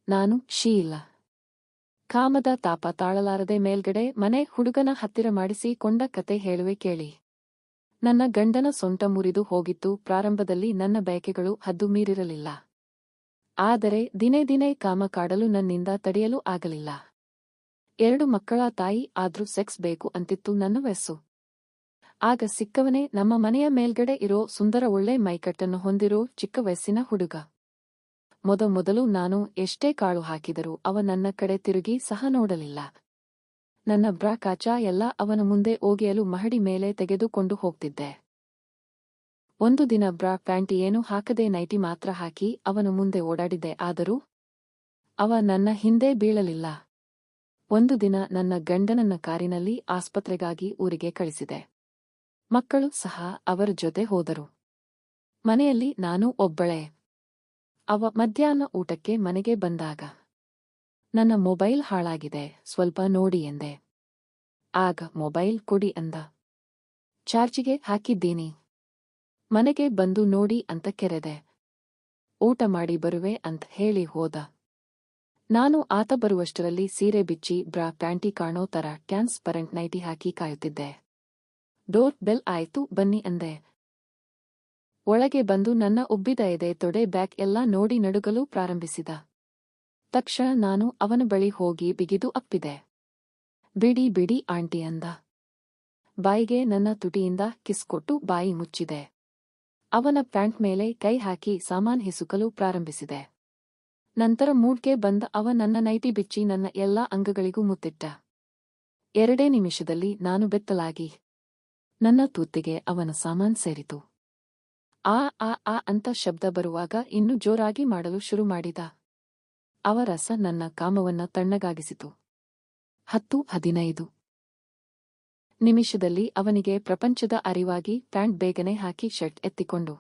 ನಾನು ಶೀಲ. ಕಾಮದ ತಾಪ ತಾಳಲಾರದೆ ಮೇಲ್ಗಡೆ ಮನೆ ಹುಡುಗನ ಹತ್ತಿರ ಮಾಡಿಸಿ ಕೊಂಡ ಕತೆ ಹೇಳುವೆ ಕೇಳಿ. ನನ್ನ ಗಂಡನ ಸೊಂಟ ಮುರಿದು ಹೋಗಿತ್ತು. ಪ್ರಾರಂಭದಲ್ಲಿ ನನ್ನ ಬಯಕೆಗಳು ಹದ್ದು ಮೀರಿರಲಿಲ್ಲ. ಆದರೆ ದಿನೇ ದಿನೇ ಕಾಮ ಕಾಡಲು ನನ್ನಿಂದ ತಡೆಯಲು ಆಗಲಿಲ್ಲ. 2 ಮಕ್ಕಳ ತಾಯಿ ಆದ್ರೂ ಸೆಕ್ಸ್ ಬೇಕು ಅಂತಿತ್ತು ನನ್ನ ವಯಸ್ಸು. ಆಗ ಸಿಕ್ಕವನೇ ನಮ್ಮ ಮನೆಯ ಮೇಲ್ಗಡೆ ಇರೋ ಸುಂದರ ಒಳ್ಳೆ ಮೈಕಟ್ಟನ್ನು ಹೊಂದಿರೋ ಚಿಕ್ಕ ವಯಸ್ಸಿನ ಹುಡುಗ. ಮೊದಲು ನಾನು ಎಷ್ಟೇ ಕಾಳು ಹಾಕಿದರೂ ಅವ ನನ್ನ ಕಡೆ ತಿರುಗಿ ಸಹ ನೋಡಲಿಲ್ಲ. ನನ್ನ ಬ್ರಾ ಕಾಚಾ ಎಲ್ಲ ಅವನ ಮುಂದೆ ಒಗೆಯಲು ಮಹಡಿ ಮೇಲೆ ತೆಗೆದುಕೊಂಡು ಹೋಗ್ತಿದ್ದೆ. ಒಂದು ದಿನ ಬ್ರಾ ಪ್ಯಾಂಟಿ ಏನೂ ಹಾಕದೆ ನೈಟಿ ಮಾತ್ರ ಹಾಕಿ ಅವನು ಮುಂದೆ ಓಡಾಡಿದ್ದೆ. ಆದರೂ ಅವ ನನ್ನ ಹಿಂದೆ ಬೀಳಲಿಲ್ಲ. ಒಂದು ದಿನ ನನ್ನ ಗಂಡನನ್ನ ಕಾರಿನಲ್ಲಿ ಆಸ್ಪತ್ರೆಗಾಗಿ ಊರಿಗೆ ಕಳಿಸಿದೆ. ಮಕ್ಕಳು ಸಹ ಅವರ ಜೊತೆ ಹೋದರು. ಮನೆಯಲ್ಲಿ ನಾನು ಒಬ್ಬಳೇ. ಅವ ಮಧ್ಯಾಹ್ನ ಊಟಕ್ಕೆ ಮನೆಗೆ ಬಂದಾಗ ನನ್ನ ಮೊಬೈಲ್ ಹಾಳಾಗಿದೆ, ಸ್ವಲ್ಪ ನೋಡಿ ಎಂದೆ. ಆಗ ಮೊಬೈಲ್ ಕೊಡಿ ಅಂದ. ಚಾರ್ಜಿಗೆ ಹಾಕಿದ್ದೀನಿ, ಮನೆಗೆ ಬಂದು ನೋಡಿ ಅಂತ ಕೆರೆದೆ. ಊಟ ಮಾಡಿ ಬರುವೆ ಅಂತ ಹೇಳಿ ಹೋದ. ನಾನು ಆತ ಬರುವಷ್ಟರಲ್ಲಿ ಸೀರೆ ಬಿಚ್ಚಿ ಬ್ರಾ ಪ್ಯಾಂಟಿ ಕಾಣೋ ತರ ಟ್ರಾನ್ಸ್ಪರೆಂಟ್ ನೈಟಿ ಹಾಕಿ ಕಾಯುತ್ತಿದ್ದೆ. ಡೋರ್ ಬೆಲ್ ಆಯ್ತು, ಬನ್ನಿ ಅಂದೆ. ಒಳಗೆ ಬಂದು ನನ್ನ ಉಬ್ಬಿದ ಎದೆ, ತೊಡೆ, ಬ್ಯಾಕ್ ಎಲ್ಲ ನೋಡಿ ನಡುಗಲು ಪ್ರಾರಂಭಿಸಿದ. ತಕ್ಷಣ ನಾನು ಅವನ ಬಳಿ ಹೋಗಿ ಬಿಗಿದು ಅಪ್ಪಿದೆ. ಬಿಡಿ ಬಿಡಿ ಆಂಟಿ ಅಂದ. ಬಾಯಿಗೆ ನನ್ನ ತುಟಿಯಿಂದ ಕಿಸ್ ಕೊಟ್ಟು ಬಾಯಿ ಮುಚ್ಚಿದೆ. ಅವನ ಪ್ಯಾಂಟ್ ಮೇಲೆ ಕೈ ಹಾಕಿ ಸಾಮಾನ್ ಹಿಸುಕಲು ಪ್ರಾರಂಭಿಸಿದೆ. ನಂತರ ಮೂಡ್ಗೆ ಬಂದ ಅವ ನನ್ನ ನೈಟಿ ಬಿಚ್ಚಿ ನನ್ನ ಎಲ್ಲಾ ಅಂಗಗಳಿಗೂ ಮುತ್ತಿಟ್ಟ. 2 ನಿಮಿಷದಲ್ಲಿ ನಾನು ಬೆತ್ತಲಾಗಿ ನನ್ನ ತೂತಿಗೆ ಅವನ ಸಾಮಾನ್ ಸೇರಿತು. ಆ ಆ ಆ ಅಂತ ಶಬ್ದ ಬರುವಾಗ ಇನ್ನೂ ಜೋರಾಗಿ ಮಾಡಲು ಶುರು ಮಾಡಿದ. ಅವ ರಸ ನನ್ನ ಕಾಮವನ್ನ ತಣ್ಣಗಾಗಿಸಿತು. 10-15 ನಿಮಿಷದಲ್ಲಿ ಅವನಿಗೆ ಪ್ರಪಂಚದ ಅರಿವಾಗಿ ಪ್ಯಾಂಟ್ ಬೇಗನೆ ಹಾಕಿ ಶರ್ಟ್ ಎತ್ತಿಕೊಂಡು,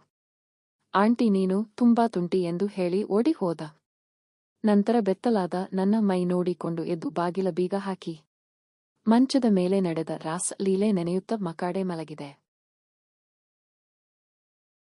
ಆಂಟಿ ನೀನು ತುಂಬಾ ತುಂಟಿ ಎಂದು ಹೇಳಿ ಓಡಿ ಹೋದ. ನಂತರ ಬೆತ್ತಲಾದ ನನ್ನ ಮೈ ನೋಡಿಕೊಂಡು ಎದ್ದು ಬಾಗಿಲ ಬೀಗ ಹಾಕಿ ಮಂಚದ ಮೇಲೆ ನಡೆದ ರಾಸ ಲೀಲೆ ನೆನೆಯುತ್ತ ಮಕಾಡೆ ಮಲಗಿದೆ.